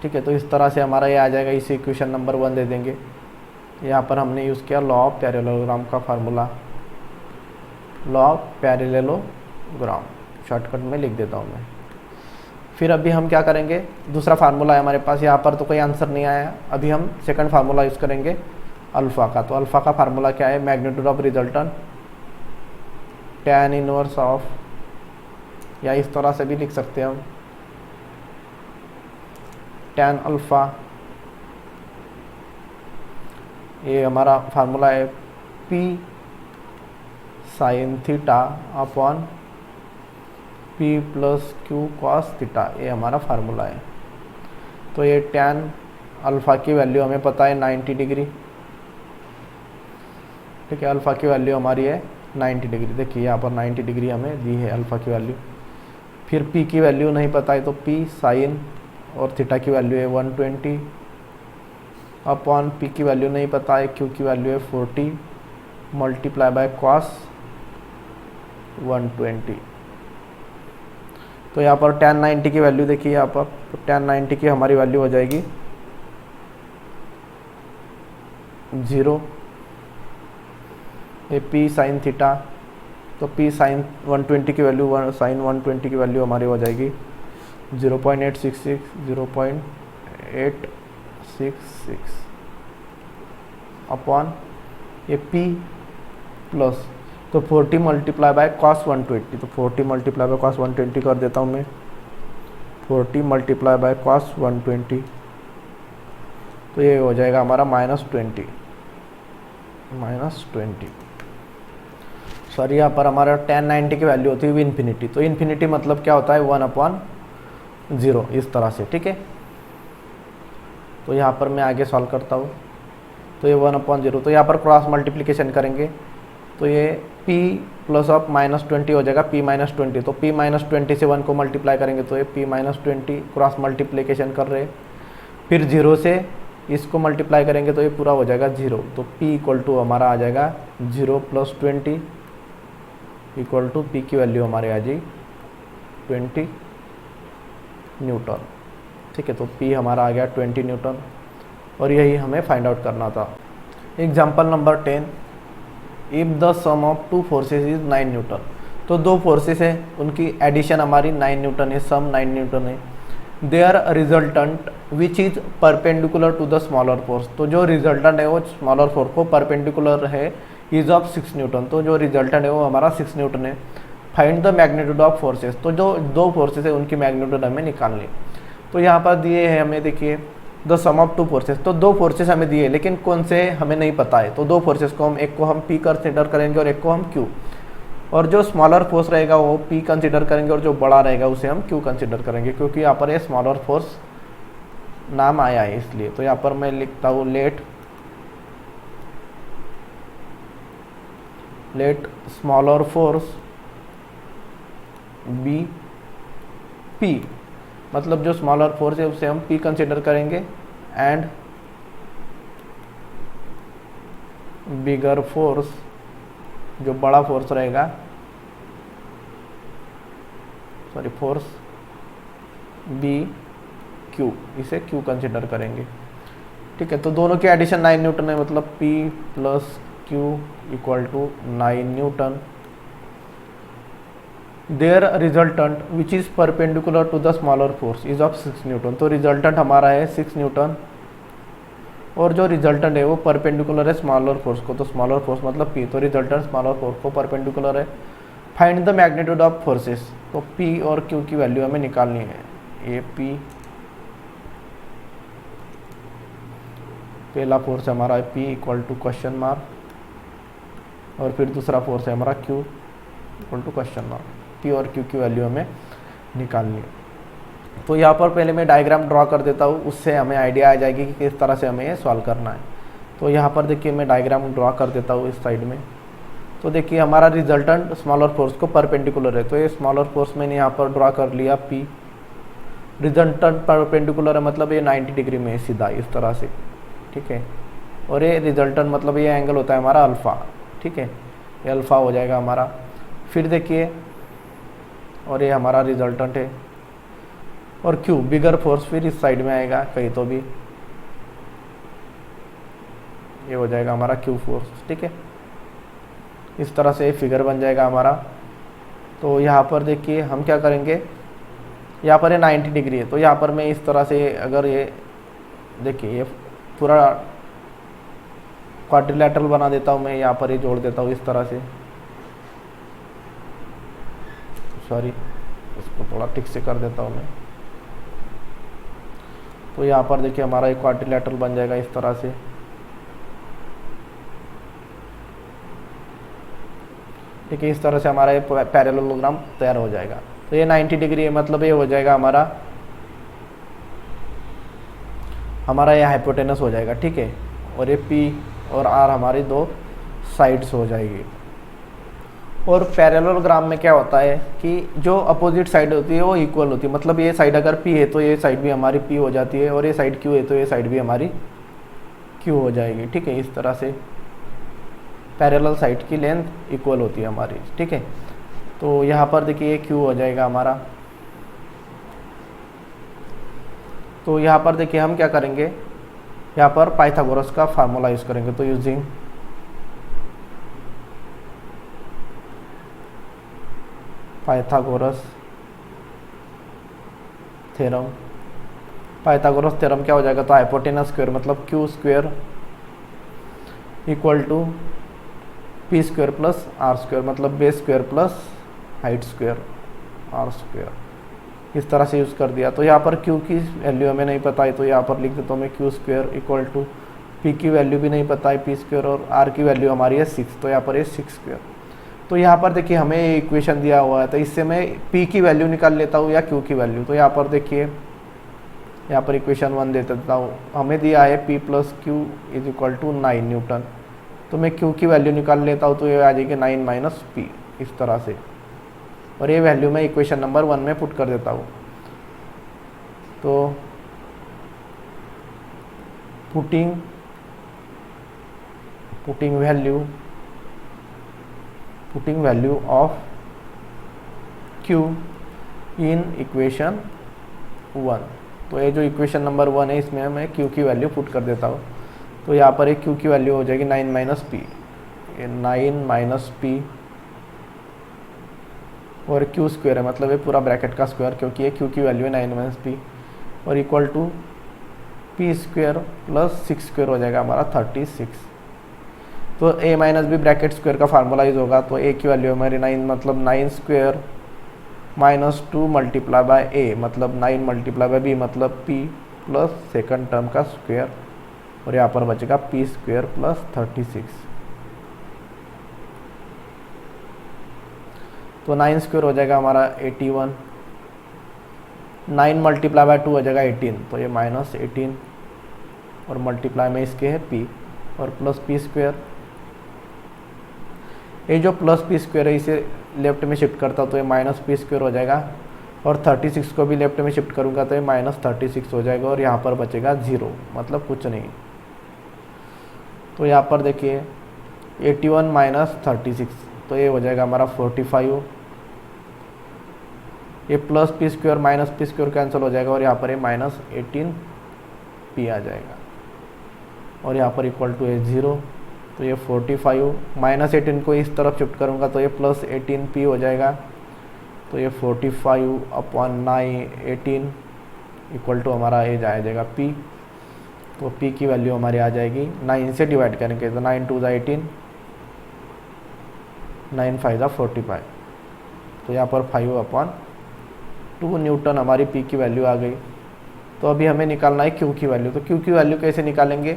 ठीक है, तो इस तरह से हमारा ये आ जाएगा। इसे इक्वेशन नंबर 1 दे देंगे। यहाँ पर हमने यूज़ किया लॉ ऑफ पैरेललोग्राम का formula, law of parallelogram shortcut में लिख देता हूँ मैं। फिर अभी हम क्या करेंगे, दूसरा फार्मूला है हमारे पास। यहाँ पर तो कोई आंसर नहीं आया, अभी हम सेकंड फार्मूला यूज़ करेंगे अल्फ़ा का। तो अल्फ़ा का फार्मूला क्या है, magnitude of resultant tan inverse of, या इस तरह से भी लिख सकते हैं हम, tan अल्फ़ा, ये हमारा फार्मूला है P sign theta upon P plus Q cos theta, ये हमारा फार्मूला है। तो ये tan अल्फ़ा की वैल्यू हमें पता है 90 डिग्री। ठीक है, अल्फ़ा की वैल्यू हमारी है 90 डिग्री। देखिए यहाँ पर 90 डिग्री हमें दी है अल्फ़ा की वैल्यू। फिर P की वैल्यू नहीं पता है, तो P साइन और थीटा की वैल्यू है 120 अपॉन P की वैल्यू नहीं पता है, Q की वैल्यू है 40 मल्टीप्लाई बाय कॉस 120। तो यहाँ पर tan 90 की वैल्यू देखिए यहाँ पर, तो tan 90 की हमारी वैल्यू हो जाएगी 0। ये P साइन थीटा, तो P साइन 120 की वैल्यू, साइन 120 की वैल्यू हमारी हो जाएगी 0.866 अपॉन ये P प्लस, तो 40 मल्टीप्लाई बाय कॉस 120। तो 40 मल्टीप्लाई बाय कॉस 120 कर देता हूँ मैं, 40 मल्टीप्लाई बाय कॉस 120, तो ये हो जाएगा हमारा -20। सॉरी, यहाँ पर हमारा tan 90 की वैल्यू होती है इन्फिनिटी। तो इन्फिनिटी मतलब क्या होता है 1/0, इस तरह से। ठीक है, तो यहाँ पर मैं आगे सॉल्व करता हूँ। तो ये 1/0, तो यहाँ पर क्रॉस मल्टीप्लिकेशन करेंगे, तो ये P प्लस ऑफ -20 हो जाएगा P -20। तो P -20 से 1 को मल्टीप्लाई करेंगे, तो ये P -20 क्रॉस मल्टीप्लिकेशन कर रहे हैं। फिर 0 से इसको मल्टीप्लाई करेंगे तो ये पूरा हो जाएगा 0। तो P इक्वल टू हमारा आ जाएगा 0 + 20 इक्वल टू P की वैल्यू हमारे आ जाएगी 20 न्यूटन। ठीक है, तो P हमारा आ गया 20 न्यूटन, और यही हमें फाइंड आउट करना था। Example number 10, if the sum of 2 forces is 9 newton. तो 2 फोर्सेस है, उनकी एडिशन हमारी 9 न्यूटन है, सम 9 न्यूटन है। Their resultant which is perpendicular to the smaller force. तो जो रिजल्टेंट है वो स्मॉलर फोर्स को परपेंडिकुलर है, इज ऑफ 6 न्यूटन। तो जो रिजल्टेंट है वो हमारा 6 न्यूटन है। Find the magnitude of forces. तो जो 2 फोर्सेस है उनकी मैग्नीट्यूड हमें निकालनी। तो यहाँ पर दिए हैं हमें, देखिए द सम ऑफ 2 फोर्सेस। तो 2 फोर्सेस हमें दिए, लेकिन कौन से हमें नहीं पता है। तो 2 फोर्सेस को हम, एक को हम P कंसिडर करेंगे और एक को हम Q, और जो स्मॉलर फोर्स रहेगा वो P कंसिडर करेंगे और जो बड़ा रहेगा उसे हम Q कंसिडर करेंगे, क्योंकि यहाँ पर ये स्मॉलर फोर्स नाम आया है इसलिए। तो यहाँ पर मैं लिखता हूँ let smaller force be P मतलब जो स्मॉलर फोर्स है उसे हम P कंसिडर करेंगे एंड बिगर फोर्स, जो बड़ा फोर्स रहेगा, सॉरी फोर्स बी क्यू, इसे क्यू कंसिडर करेंगे। ठीक है, तो दोनों के एडिशन 9 न्यूटन है, मतलब P plus Q equal to 9 newton. Their resultant which is perpendicular to the smaller force is of 6 newton. तो रिजल्टेंट हमारा है 6 न्यूटन और जो रिजल्टेंट है वो परपेंडिकुलर है स्मॉलर फोर्स को, तो स्मॉलर फोर्स मतलब P, तो रिजल्टेंट स्मॉलर फोर्स को परपेंडिकुलर है। Find the magnitude of forces, तो P और Q की वैल्यू हमें निकालनी है। ये P पहला फोर्स है हमारा P equal to question mark, और फिर दूसरा फोर्स है हमारा Q equal to question mark. P और Q की वैल्यू हमें निकालनी है। तो यहाँ पर पहले मैं डायग्राम ड्रॉ कर देता हूँ, उससे हमें आइडिया आ जाएगी कि किस तरह से हमें ये सॉल्व करना है। तो यहाँ पर देखिए मैं डायग्राम ड्रॉ कर देता हूँ इस साइड में। तो देखिए हमारा रिजल्टेंट स्मॉलर फोर्स को परपेंडिकुलर है, तो ये स्मॉलर फोर्स मैंने यहाँ पर ड्रॉ कर लिया P। रिजल्टेंट परपेंडिकुलर है मतलब ये 90 डिग्री में है सीधा इस तरह से। ठीक है, और ये रिजल्टेंट मतलब ये एंगल होता है हमारा अल्फ़ा। ठीक है, ये अल्फ़ा हो जाएगा हमारा। फिर देखिए, और ये हमारा रिजल्टेंट है, और Q बिगर फोर्स फिर इस साइड में आएगा कहीं तो भी, ये हो जाएगा हमारा Q फोर्स। ठीक है, इस तरह से फिगर बन जाएगा हमारा। तो यहाँ पर देखिए हम क्या करेंगे, यहाँ पर ये 90 डिग्री है, तो यहाँ पर मैं इस तरह से, अगर ये देखिए ये पूरा क्वाड्रिलेटरल बना देता हूँ मैं, यहाँ पर ये जोड़ देता हूँ इस तरह से, सॉरी इसको थोड़ा ठीक से कर देता हूँ मैं। तो यहाँ पर देखिए हमारा एक क्वाड्रिलेटरल बन जाएगा इस तरह से। ठीक है, इस तरह से हमारा ये पैरेललोग्राम तैयार हो जाएगा। तो ये 90 डिग्री है, मतलब ये हो जाएगा हमारा ये हाइपोटेनस हो जाएगा। ठीक है, और ये P और R हमारी दो साइड्स हो जाएगी। और पैरेललोग्राम में क्या होता है कि जो अपोजिट साइड होती है वो इक्वल होती है, मतलब ये साइड अगर P है तो ये साइड भी हमारी P हो जाती है, और ये साइड Q है तो ये साइड भी हमारी Q हो जाएगी। ठीक है, इस तरह से पैरेलल साइड की लेंथ इक्वल होती है हमारी। ठीक है, तो यहाँ पर देखिए ये Q हो जाएगा हमारा। तो यहाँ पर देखिए हम क्या करेंगे, यहाँ पर पाइथागोरस का फार्मूला यूज़ करेंगे। तो using Pythagoras theorem, Pythagoras theorem क्या हो जाएगा, तो हाइपोटेनस स्क्वायर मतलब Q square equal to P square plus R square, मतलब base square plus height square R square, इस तरह से यूज़ कर दिया। तो यहाँ पर Q की वैल्यू हमें नहीं पता है, तो यहाँ पर लिख देता हूँ मैं Q square equal to P की वैल्यू भी नहीं पता है P स्क्वायर, और R की वैल्यू हमारी है 6, तो यहाँ पर है 6 स्क्वायर। तो यहाँ पर देखिए हमें इक्वेशन दिया हुआ है, तो इससे मैं P की वैल्यू निकाल लेता हूँ या Q की वैल्यू। तो यहाँ पर देखिए, यहाँ पर इक्वेशन 1 दे देता हूँ, हमें दिया है P plus Q is equal to 9 newton. तो मैं Q की वैल्यू निकाल लेता हूँ, तो ये आ जाएगी 9 माइनस P इस तरह से, और ये वैल्यू मैं इक्वेशन नंबर 1 में पुट कर देता हूँ। तो putting value of Q in equation 1, तो ये जो इक्वेशन नंबर 1 है इसमें मैं Q की वैल्यू पुट कर देता हूँ। तो यहाँ पर एक Q की वैल्यू हो जाएगी 9 माइनस P, ये 9 माइनस P, और Q स्क्वायर है मतलब ये पूरा ब्रैकेट का स्क्वायर, क्योंकि ये Q की वैल्यू है 9 माइनस P, और equal to P square plus 6 square हो जाएगा हमारा 36। तो A minus B bracket square का फार्मूला यूज होगा, तो A की वैल्यू हमारी 9 मतलब 9 square minus 2 multiply by A मतलब 9 मल्टीप्लाई बाय B मतलब P प्लस सेकंड टर्म का स्क्वायर, और यहाँ पर बचेगा P स्क्वायर प्लस 36। तो 9 स्क्वायर हो जाएगा हमारा 81, 9 मल्टीप्लाई बाय 2 हो जाएगा 18, तो ये माइनस 18, और मल्टीप्लाई में इसके है P और प्लस P स्क्वायर। ये जो प्लस P स्क्वायर है इसे लेफ्ट में शिफ्ट करता हूँ, तो ये माइनस P स्क्वायर हो जाएगा, और 36 को भी लेफ्ट में शिफ्ट करूँगा तो ये -36 हो जाएगा और यहाँ पर बचेगा 0, मतलब कुछ नहीं। तो यहाँ पर देखिए 81 माइनस 36, तो ये हो जाएगा हमारा 45। ये plus P square minus P square cancel हो जाएगा और यहाँ पर ये -18p आ जाएगा और यहाँ पर इक्वल टू है 0। तो ये 45 -18 को इस तरफ शिफ्ट करूँगा तो ये +18p हो जाएगा। तो ये 45/9 इक्वल टू हमारा ए जाएगा p। तो p की वैल्यू हमारी आ जाएगी 9 से डिवाइड करेंगे तो 9 2 18, 9 5 45। तो यहाँ पर 5/2 न्यूटन हमारी p की वैल्यू आ गई। तो अभी हमें निकालना है q की वैल्यू। तो q की वैल्यू कैसे निकालेंगे,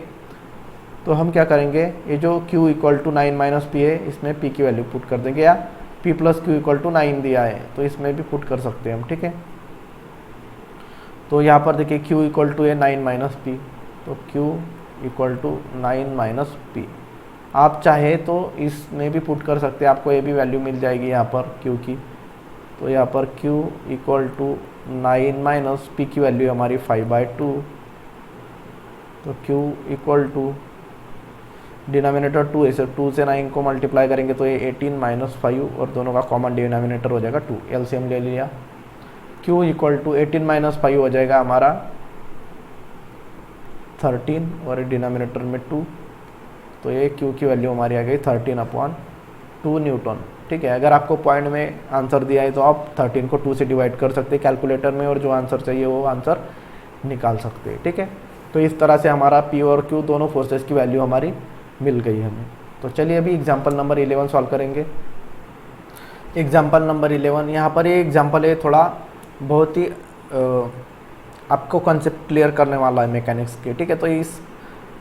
तो हम क्या करेंगे, ये जो q equal to 9 minus P है इसमें p की वैल्यू पुट कर देंगे, या p plus Q equal to 9 दिया है तो इसमें भी पुट कर सकते हैं हम, ठीक है। तो यहाँ पर देखिए q इक्वल टू है 9 माइनस पी, तो q equal to 9 minus P. आप चाहे तो इसमें भी पुट कर सकते हैं, आपको ये भी वैल्यू मिल जाएगी यहाँ पर q की। तो यहाँ पर q equal to 9 minus P की वैल्यू हमारी 5/2। तो q इक्वल टू डिनोमिनेटर 2 है, 2 से 9 को मल्टीप्लाई करेंगे तो ये 18 माइनस 5 और दोनों का कॉमन डिनोमिनेटर हो जाएगा 2, एलसीएम ले लिया। q इक्वल टू 18 माइनस 5 हो जाएगा हमारा 13 और डिनोमिनेटर में 2। तो ये q की वैल्यू हमारी आ गई 13/2 न्यूटन, ठीक है। अगर आपको पॉइंट में आंसर दिया है तो आप 13 को 2 से डिवाइड कर सकते हैं कैलकुलेटर में और जो आंसर चाहिए वो आंसर निकाल सकते हैं, ठीक है। तो इस तरह से हमारा p और q दोनों फोर्सेस की वैल्यू हमारी मिल गई हमें। तो चलिए अभी एग्जाम्पल नंबर 11 सॉल्व करेंगे। एग्जाम्पल नंबर 11, यहाँ पर ये एग्जाम्पल है थोड़ा बहुत ही आपको कॉन्सेप्ट क्लियर करने वाला है मैकेनिक्स के, ठीक है। तो ये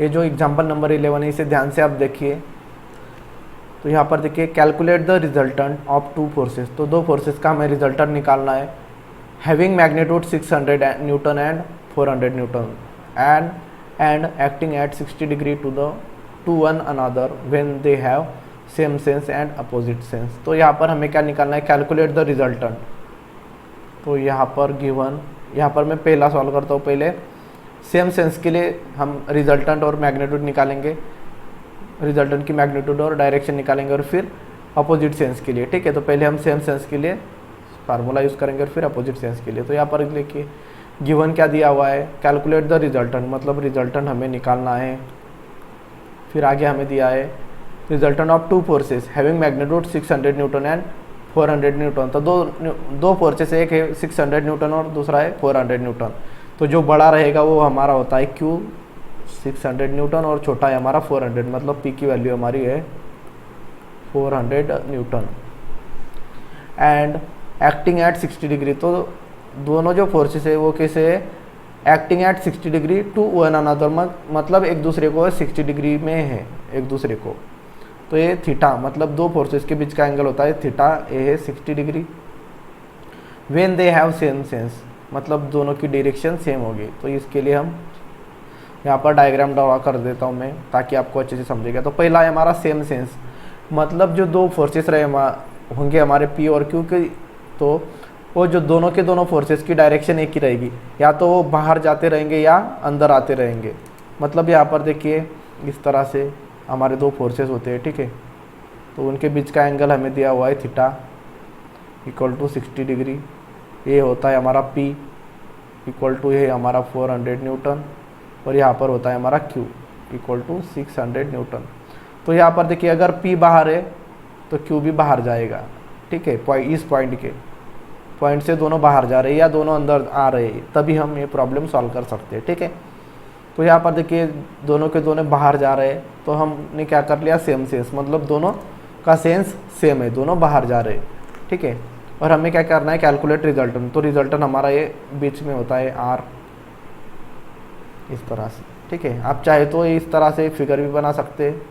जो एग्जाम्पल नंबर 11 है इसे ध्यान से आप देखिए। तो यहाँ पर देखिए calculate the resultant of 2 forces. तो 2 फोर्सेस का हमें रिजल्टेंट निकालना है। Having magnitude 600 Newton and 400 newton and acting at 60 degree to one another when they have same sense and opposite sense। तो यहाँ पर हमें क्या निकालना है, कैलकुलेट द रिजल्टेंट। तो यहाँ पर गिवन, यहाँ पर मैं पहला सॉल्व करता हूँ। पहले सेम सेंस के लिए हम रिजल्टेंट और मैग्नीट्यूड निकालेंगे, रिजल्टेंट की मैग्नीट्यूड और डायरेक्शन निकालेंगे और फिर अपोजिट सेंस के लिए, ठीक है। तो पहले हम सेम सेंस के लिए फार्मूला यूज़ करेंगे और फिर अपोजिट सेंस के लिए। तो यहाँ पर देखिए गिवन क्या दिया हुआ है, कैलकुलेट द रिजल्टेंट, मतलब रिजल्टेंट हमें निकालना है। फिर आगे हमें दिया है resultant of 2 forces having magnitude 600 Newton and 400 Newton. तो दो फोर्सेस, एक है 600 न्यूटन और दूसरा है 400 न्यूटन। तो जो बड़ा रहेगा वो हमारा होता है Q 600 न्यूटन और छोटा है हमारा 400, मतलब P की वैल्यू हमारी है 400 newton. And acting at 60 degree, तो दोनों जो फोर्सेस है वो कैसे है, acting at 60 degree to one another, मतलब एक दूसरे को 60 डिग्री में है एक दूसरे को। तो ये थीटा, मतलब 2 फोर्सेस के बीच का एंगल होता है थीटा, ये है 60 degree. When they have same sense, मतलब दोनों की डायरेक्शन सेम होगी। तो इसके लिए हम यहाँ पर डायग्राम ड्रा कर देता हूँ मैं ताकि आपको अच्छे से समझेगा। तो पहला है हमारा सेम सेंस, मतलब जो 2 फोर्सेस रहे होंगे हमारे P और Q के, तो वो जो दोनों के दोनों फोर्सेस की डायरेक्शन एक ही रहेगी, या तो वो बाहर जाते रहेंगे या अंदर आते रहेंगे। मतलब यहाँ पर देखिए इस तरह से हमारे 2 फोर्सेस होते हैं, ठीक है। तो उनके बीच का एंगल हमें दिया हुआ है थीटा इक्वल टू 60 डिग्री। ये होता है हमारा P इक्वल टू ये हमारा 400 न्यूटन और यहाँ पर होता है हमारा Q इक्वल टू 600 न्यूटन। तो यहाँ पर देखिए अगर P बाहर है तो Q भी बाहर जाएगा, ठीक है। इस पॉइंट से दोनों बाहर जा रहे हैं या दोनों अंदर आ रहे हैं, तभी हम ये प्रॉब्लम सॉल्व कर सकते हैं, ठीक है। तो यहाँ पर देखिए दोनों के दोनों बाहर जा रहे हैं, तो हमने क्या कर लिया, सेम सेंस, मतलब दोनों का सेंस सेम है, दोनों बाहर जा रहे हैं, ठीक है। और हमें क्या करना है, कैलकुलेट रिजल्टेंट। तो रिजल्टेंट हमारा ये बीच में होता है R, इस तरह से, ठीक है। आप चाहे तो इस तरह से फिगर भी बना सकते हैं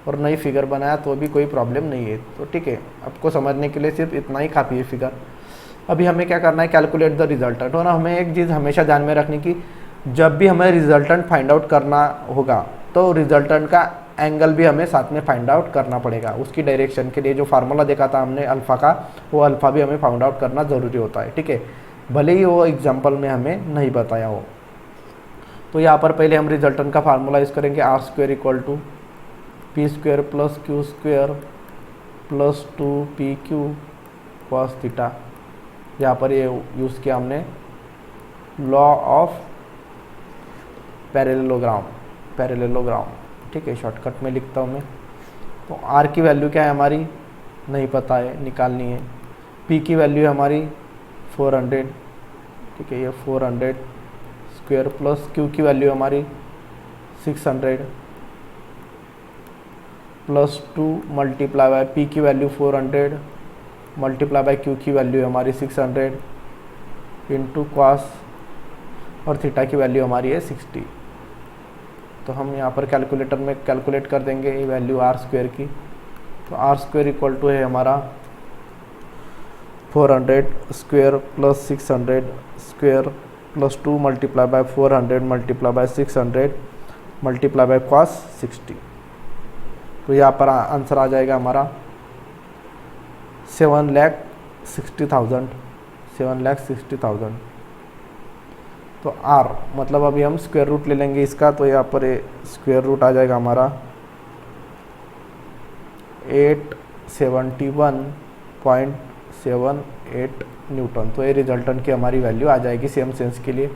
और नई फिगर बनाया तो भी कोई प्रॉब्लम नहीं है। तो ठीक है, आपको समझने के लिए सिर्फ इतना ही काफ़ी है फिगर। अभी हमें क्या करना है, कैलकुलेट द रिजल्टेंट। और हमें एक चीज़ हमेशा ध्यान में रखनी कि जब भी हमें रिजल्टेंट फाइंड आउट करना होगा तो रिजल्टेंट का एंगल भी हमें साथ में फाइंड आउट करना पड़ेगा। उसकी डायरेक्शन के लिए जो फार्मूला देखा था हमने अल्फ़ा का, वो अल्फ़ा भी हमें फाइंड आउट करना ज़रूरी होता है, ठीक है, भले ही वो एग्जाम्पल में हमें नहीं बताया हो। तो यहाँ पर पहले हम रिजल्टेंट का फार्मूला यूज़ करेंगे, R square equal to P square plus Q square plus 2pq cos theta. यहाँ पर ये यूज़ किया हमने लॉ ऑफ पैरेललोग्राम, ठीक है, शॉर्टकट में लिखता हूँ मैं। तो आर की वैल्यू क्या है हमारी, नहीं पता है, निकालनी है। पी की वैल्यू है हमारी 400, ठीक है, ये 400 स्क्वायर प्लस क्यू की वैल्यू हमारी 600 प्लस 2 मल्टीप्लाई बाय पी की वैल्यू 400 मल्टीप्लाई बाय क्यू की वैल्यू हमारी 600 इंटू कॉस, और थीटा की वैल्यू हमारी है 60। तो हम यहाँ पर कैलकुलेटर में कैलकुलेट कर देंगे ये वैल्यू आर स्क्वायर की। तो आर स्क्वायर इक्वल टू है हमारा 400 square plus 600 square plus 2 multiply bye 400 multiply by 600 multiply by cos 60। तो यहाँ पर आंसर आ जाएगा हमारा 7,60,000। तो आर मतलब अभी हम स्क्वायर रूट ले लेंगे इसका, तो यहाँ पर स्क्वायर रूट आ जाएगा हमारा 871.78 न्यूटन। तो ये रिजल्टेंट की हमारी वैल्यू आ जाएगी सेम सेंस के लिए।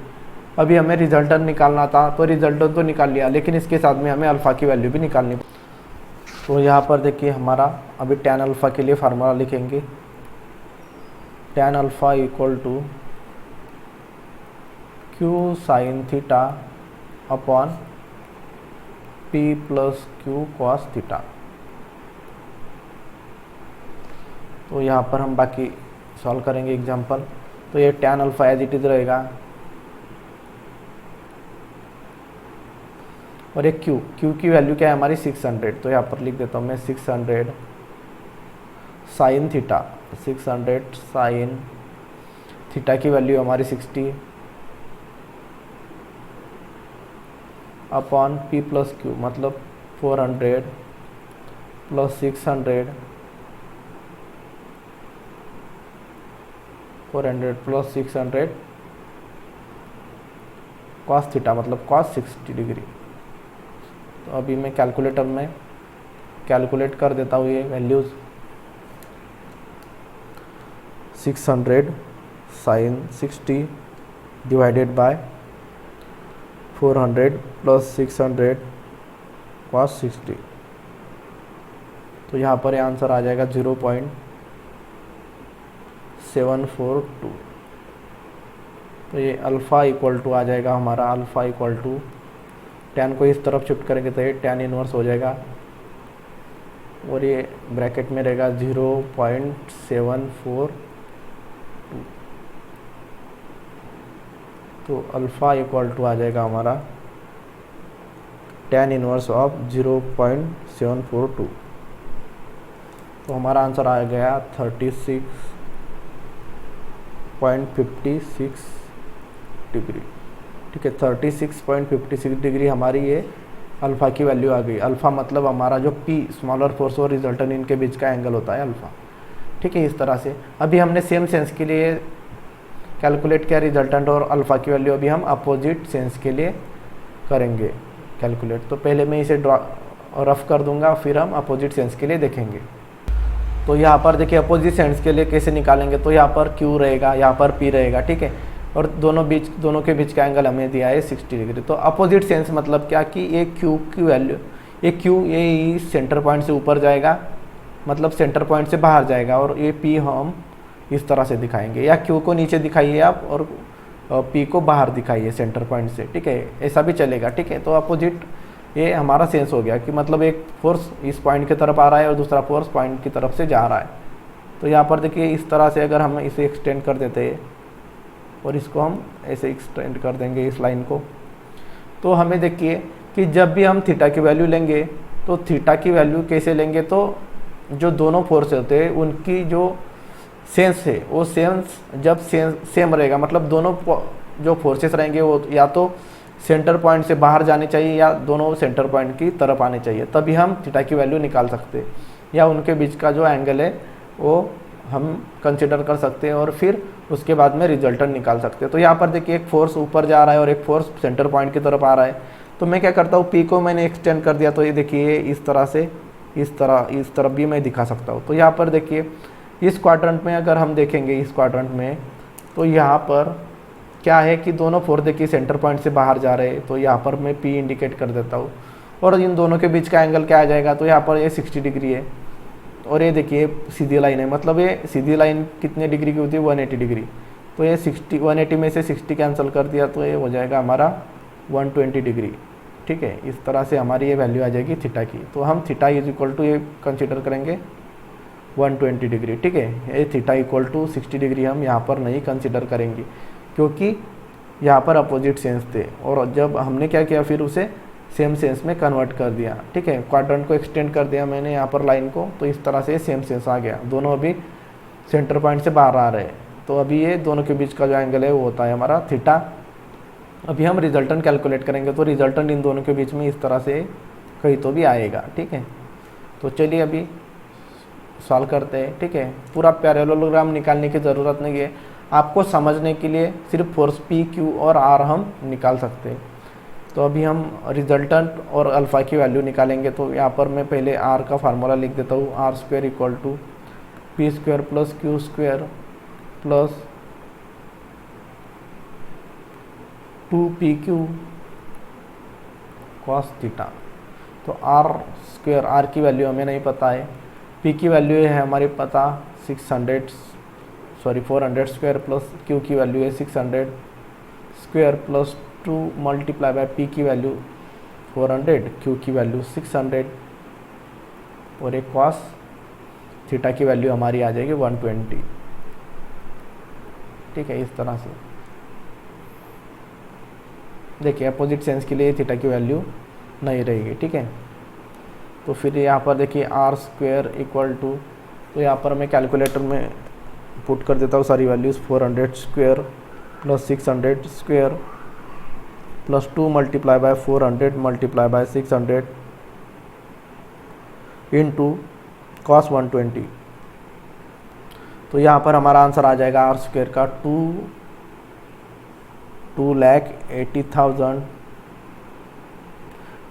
अभी हमें रिजल्टेंट निकालना था, तो रिजल्टेंट तो निकाल लिया, लेकिन इसके साथ में हमें अल्फ़ा की वैल्यू भी निकालनी। तो यहाँ पर देखिए हमारा अभी tan अल्फ़ा के लिए फार्मूला लिखेंगे, tan alpha equal to q sine theta upon p plus Q cos theta. तो यहाँ पर हम बाकी सॉल्व करेंगे एग्जांपल। तो ये tan alpha as it is रहेगा, और ये q की वैल्यू क्या है हमारी 600। तो यहाँ पर लिख देता हूँ मैं 600 साइन थीटा, 600 साइन थीटा की वैल्यू हमारी 60 अपॉन p प्लस क्यू, मतलब 400 प्लस 600 प्लस 600 कॉस थीटा, मतलब कॉस 60 डिग्री। तो अभी मैं कैलकुलेटर में कैलकुलेट कर देता हूँ ये values. 600 sine 60 divided by 400 plus 600 cos 60। तो यहाँ पर ये आंसर आ जाएगा 0.742। तो ये अल्फ़ा इक्वल टू आ जाएगा हमारा, अल्फ़ा इक्वल टू tan को इस तरफ शिफ्ट करेंगे तो ये tan इनवर्स हो जाएगा, और ये ब्रैकेट में रहेगा 0.742। तो अल्फ़ा इक्वल टू आ जाएगा हमारा tan इनवर्स ऑफ 0.742। तो हमारा आंसर आ गया 36.56 डिग्री, ठीक है, 36.56 डिग्री हमारी ये अल्फ़ा की वैल्यू आ गई। अल्फ़ा मतलब हमारा जो P स्मॉलर फोर्स और रिजल्टेंट इनके बीच का एंगल होता है अल्फ़ा, ठीक है, इस तरह से। अभी हमने सेम सेंस के लिए कैलकुलेट किया रिजल्टेंट और अल्फ़ा की वैल्यू, अभी हम अपोजिट सेंस के लिए करेंगे कैलकुलेट। तो पहले मैं इसे रफ कर दूंगा, फिर हम अपोजिट सेंस के लिए देखेंगे। तो यहाँ पर देखिए अपोजिट सेंस के लिए कैसे निकालेंगे। तो यहाँ पर Q रहेगा, यहाँ पर P रहेगा, ठीक है, और दोनों के बीच का एंगल हमें दिया है 60 डिग्री। तो अपोजिट सेंस मतलब क्या कि ये Q की वैल्यू, ये Q ये सेंटर पॉइंट से ऊपर जाएगा, मतलब सेंटर पॉइंट से बाहर जाएगा, और ये P हम इस तरह से दिखाएंगे, या Q को नीचे दिखाइए आप और P को बाहर दिखाइए सेंटर पॉइंट से, ठीक है, ऐसा भी चलेगा, ठीक है। तो अपोजिट ये हमारा सेंस हो गया कि मतलब एक फोर्स इस पॉइंट की तरफ आ रहा है और दूसरा फोर्स पॉइंट की तरफ से जा रहा है। तो यहाँ पर देखिए इस तरह से अगर हम इसे एक्सटेंड कर देते हैं और इसको हम ऐसे एक्सटेंड कर देंगे इस लाइन को, तो हमें देखिए कि जब भी हम थीटा की वैल्यू लेंगे तो थीटा की वैल्यू कैसे लेंगे, तो जो दोनों फोर्स होते हैं उनकी जो सेंस है वो सेंस जब सेम रहेगा, मतलब दोनों जो फोर्सेस रहेंगे वो या तो सेंटर पॉइंट से बाहर जानी चाहिए या दोनों सेंटर पॉइंट की तरफ आनी चाहिए, तभी हम थीटा की वैल्यू निकाल सकते हैं, या उनके बीच का जो एंगल है वो हम कंसिडर कर सकते हैं और फिर उसके बाद में रिजल्टेंट निकाल सकते हैं। तो यहाँ पर देखिए एक फोर्स ऊपर जा रहा है और एक फोर्स सेंटर पॉइंट की तरफ आ रहा है, तो मैं क्या करता हूँ, पी को मैंने एक्सटेंड कर दिया, तो ये देखिए इस तरह से इस तरफ भी मैं दिखा सकता हूँ। तो यहाँ पर देखिए इस क्वाड्रेंट में अगर हम देखेंगे इस क्वाड्रेंट में, तो यहाँ पर क्या है कि दोनों फोर्स देखिए सेंटर पॉइंट से बाहर जा रहे हैं, तो यहाँ पर मैं पी इंडिकेट कर देता हूँ, और इन दोनों के बीच का एंगल क्या आ जाएगा, तो यहाँ पर ये 60 डिग्री है, और ये देखिए सीधी लाइन है, मतलब ये सीधी लाइन कितने डिग्री की होती है, 180 डिग्री। तो ये 180 में से 60 कैंसिल कर दिया, तो ये हो जाएगा हमारा 120 डिग्री। ठीक है, इस तरह से हमारी ये वैल्यू आ जाएगी थीटा की। तो हम थीटा इज इक्वल टू ये कंसिडर करेंगे 120 डिग्री। ठीक है, ये थीटा इक्वल टू 60 डिग्री हम यहाँ पर नहीं कंसिडर करेंगे, क्योंकि यहाँ पर अपोजिट सेंस थे, और जब हमने क्या किया फिर उसे सेम सेंस में कन्वर्ट कर दिया। ठीक है, क्वाड्रेंट को एक्सटेंड कर दिया मैंने यहाँ पर लाइन को, तो इस तरह से सेम सेंस आ गया, दोनों अभी सेंटर पॉइंट से बाहर आ रहे हैं। तो अभी ये दोनों के बीच का जो एंगल है वो होता है हमारा थीटा। अभी हम रिजल्टेंट कैलकुलेट करेंगे, तो रिजल्टेंट इन दोनों के बीच में इस तरह से कहीं तो भी आएगा। ठीक है, तो चलिए अभी सॉल्व करते हैं। ठीक है, पूरा पैरेललोग्राम निकालने की ज़रूरत नहीं है, आपको समझने के लिए सिर्फ फोर्स पी क्यू और आर हम निकाल सकते हैं। तो अभी हम रिजल्टेंट और अल्फ़ा की वैल्यू निकालेंगे। तो यहाँ पर मैं पहले आर का फार्मूला लिख देता हूँ, R square equal to P square plus Q square plus 2pq cos theta. तो आर स्क्वायर, आर की वैल्यू हमें नहीं पता है, पी की वैल्यू है हमारी पता 400 स्क्वायर प्लस क्यू की वैल्यू है 600 square plus 2 multiply by P की वैल्यू 400, क्यू की वैल्यू 600, और एक कॉस थीटा की वैल्यू हमारी आ जाएगी 120। ठीक है, इस तरह से देखिए अपोजिट सेंस के लिए थीटा की वैल्यू नहीं रहेगी। ठीक है, तो फिर यहाँ पर देखिए आर स्क्वायर इक्वल टू, तो यहाँ पर मैं कैलकुलेटर में पुट कर देता हूँ सारी values, 400 square plus 600 square plus 2 multiply bye 400 multiply by 600 into cos 120। तो यहाँ पर हमारा आंसर आ जाएगा आर स्क्वायर का 2,80,000।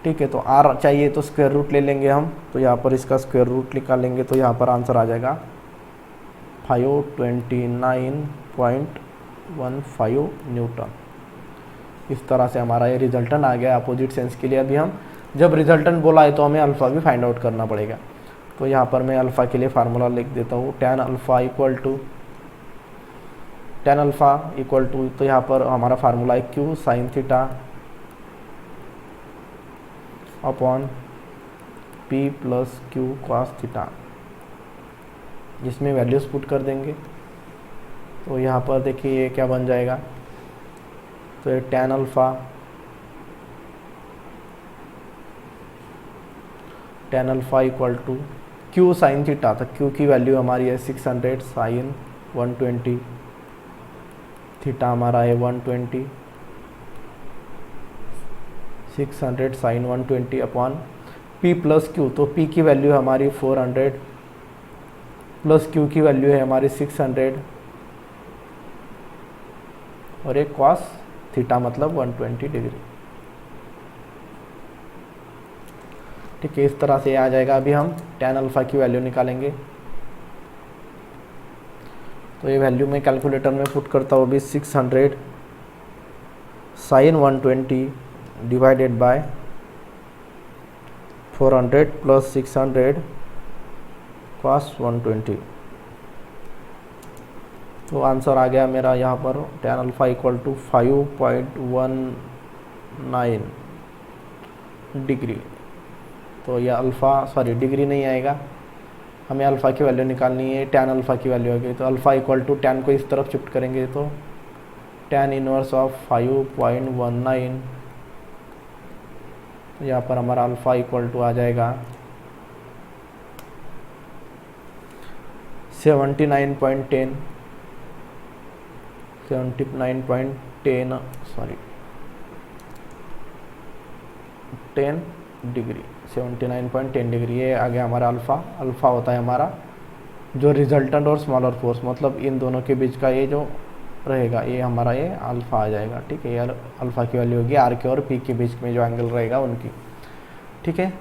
ठीक है, तो आर चाहिए तो स्क्वायर रूट ले लेंगे हम, तो यहाँ पर इसका स्क्वायर रूट निकालेंगे, तो यहाँ पर आंसर आ जाएगा 529.15 न्यूटन। इस तरह से हमारा ये रिजल्टेंट आ गया अपोजिट सेंस के लिए। अभी हम जब रिजल्टेंट बोला है तो हमें अल्फ़ा भी फाइंड आउट करना पड़ेगा। तो यहाँ पर मैं अल्फ़ा के लिए फार्मूला लिख देता हूँ, tan अल्फ़ा इक्वल टू, तो यहाँ पर हमारा फार्मूला है Q sine theta upon P plus Q cos theta, जिसमें वैल्यूज़ पुट कर देंगे। तो यहाँ पर देखिए ये क्या बन जाएगा, तो ये tan alpha equal to Q sine theta, तो क्यू की वैल्यू हमारी है 600 साइन 120, थीटा हमारा है 120, 600 sine 120 upon P plus Q, तो पी की वैल्यू हमारी 400 प्लस क्यू की वैल्यू है हमारी 600, और एक कॉस थीटा मतलब 120 डिग्री। ठीक है, इस तरह से आ जाएगा। अभी हम tan अल्फ़ा की वैल्यू निकालेंगे, तो ये वैल्यू मैं कैलकुलेटर में पुट करता हूँ अभी, 600 sine 120 divided by 400 plus 600 cos 120। तो आंसर आ गया मेरा यहाँ पर tan alpha equal to 5.19 degree. तो यह डिग्री नहीं आएगा, हमें अल्फ़ा की वैल्यू निकालनी है, tan अल्फ़ा की वैल्यू आ गई। तो अल्फ़ा इक्वल टू tan को इस तरफ शिफ्ट करेंगे, तो tan इनवर्स ऑफ 5.19, तो यहाँ पर हमारा अल्फ़ा इक्वल टू आ जाएगा 79.10 सॉरी 10 डिग्री, 79.10 डिग्री। ये आ गया हमारा अल्फ़ा। अल्फ़ा होता है हमारा जो रिजल्टेंट और स्मॉलर फोर्स, मतलब इन दोनों के बीच का ये जो रहेगा ये हमारा ये अल्फ़ा आ जाएगा। ठीक है, ये अल्फ़ा की वैल्यू होगी आर के और पी के बीच में जो एंगल रहेगा उनकी। ठीक है,